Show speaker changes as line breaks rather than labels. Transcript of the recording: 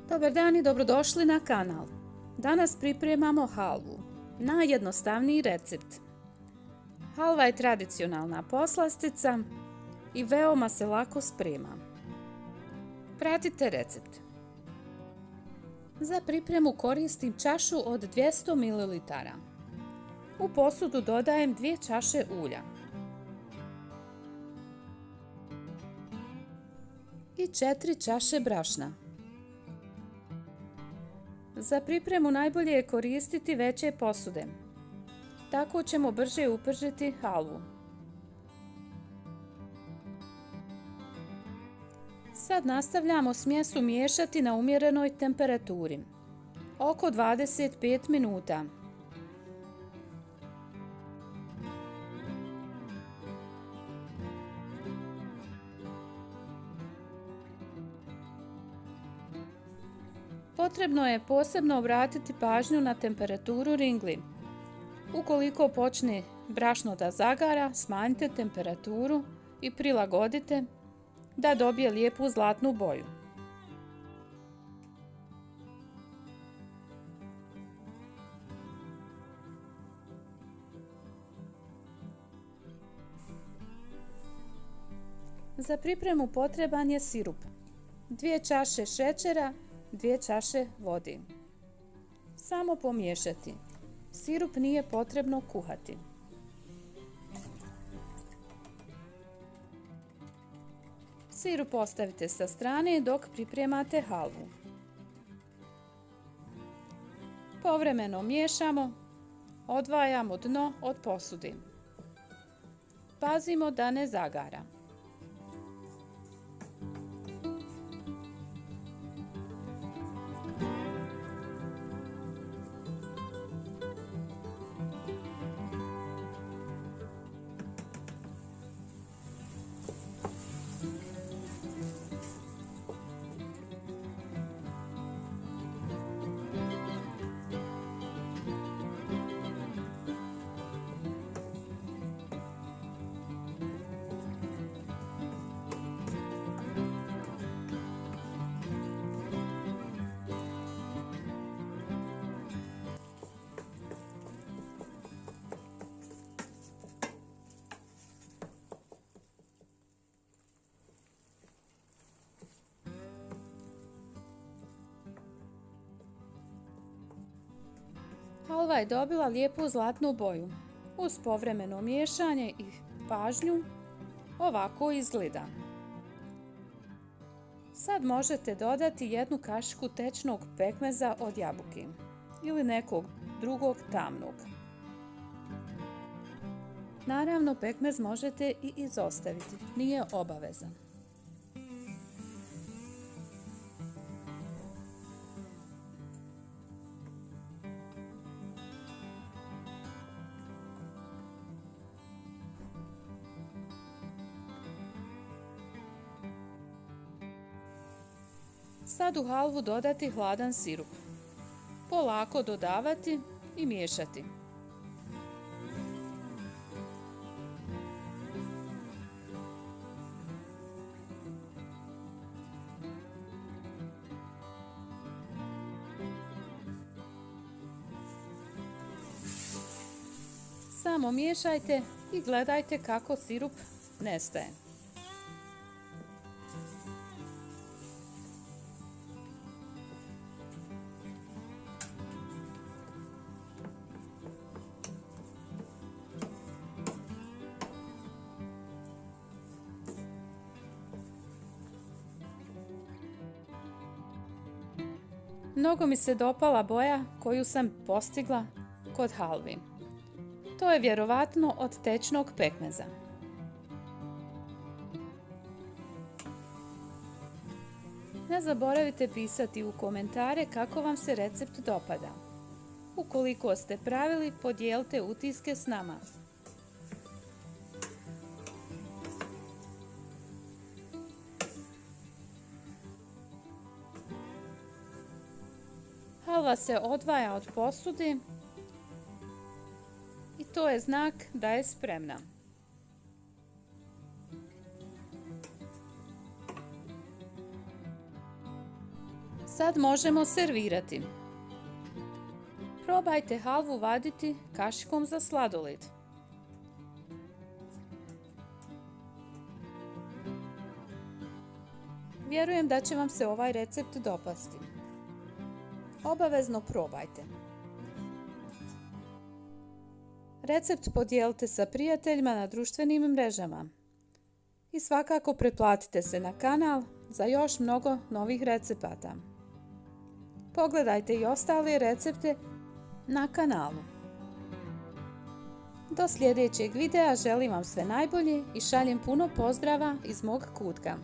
Dobar dan i dobrodošli na kanal. Danas pripremamo halvu. Najjednostavniji recept. Halva je tradicionalna poslastica i veoma se lako sprema. Pratite recept. Za pripremu koristim čašu od 200 ml. U posudu dodajem 2 čaše ulja i 4 čaše brašna. Za pripremu najbolje je koristiti veće posude. Tako ćemo brže upržiti halvu. Sad nastavljamo smjesu miješati na umjerenoj temperaturi, oko 25 minuta. Potrebno je posebno obratiti pažnju na temperaturu ringli. Ukoliko počne brašno da zagara, smanjite temperaturu i prilagodite da dobije lijepu zlatnu boju. Za pripremu potreban je sirup, 2 čaše šećera, 2 čaše vode. Samo pomiješati. Sirup nije potrebno kuhati. Sirup ostavite sa strane dok pripremate halvu. Povremeno miješamo, odvajamo dno od posude. Pazimo da ne zagara. Halva je dobila lijepu zlatnu boju. Uz povremeno miješanje i pažnju ovako izgleda. Sad možete dodati 1 kašiku tečnog pekmeza od jabuke ili nekog drugog tamnog. Naravno, pekmez možete i izostaviti, nije obavezan. Sad u halvu dodati hladan sirup. Polako dodavati i miješati. Samo miješajte i gledajte kako sirup nestaje. Mnogo mi se dopala boja koju sam postigla kod halvi. To je vjerovatno od tečnog pekmeza. Ne zaboravite pisati u komentare kako vam se recept dopada. Ukoliko ste pravili, podijelite utiske s nama. Halva se odvaja od posude i to je znak da je spremna. Sad možemo servirati. Probajte halvu vaditi kašikom za sladoled. Vjerujem da će vam se ovaj recept dopasti. Obavezno probajte. Recept podijelite sa prijateljima na društvenim mrežama. I svakako pretplatite se na kanal za još mnogo novih recepata. Pogledajte i ostale recepte na kanalu. Do sljedećeg videa želim vam sve najbolje i šaljem puno pozdrava iz mog kutka.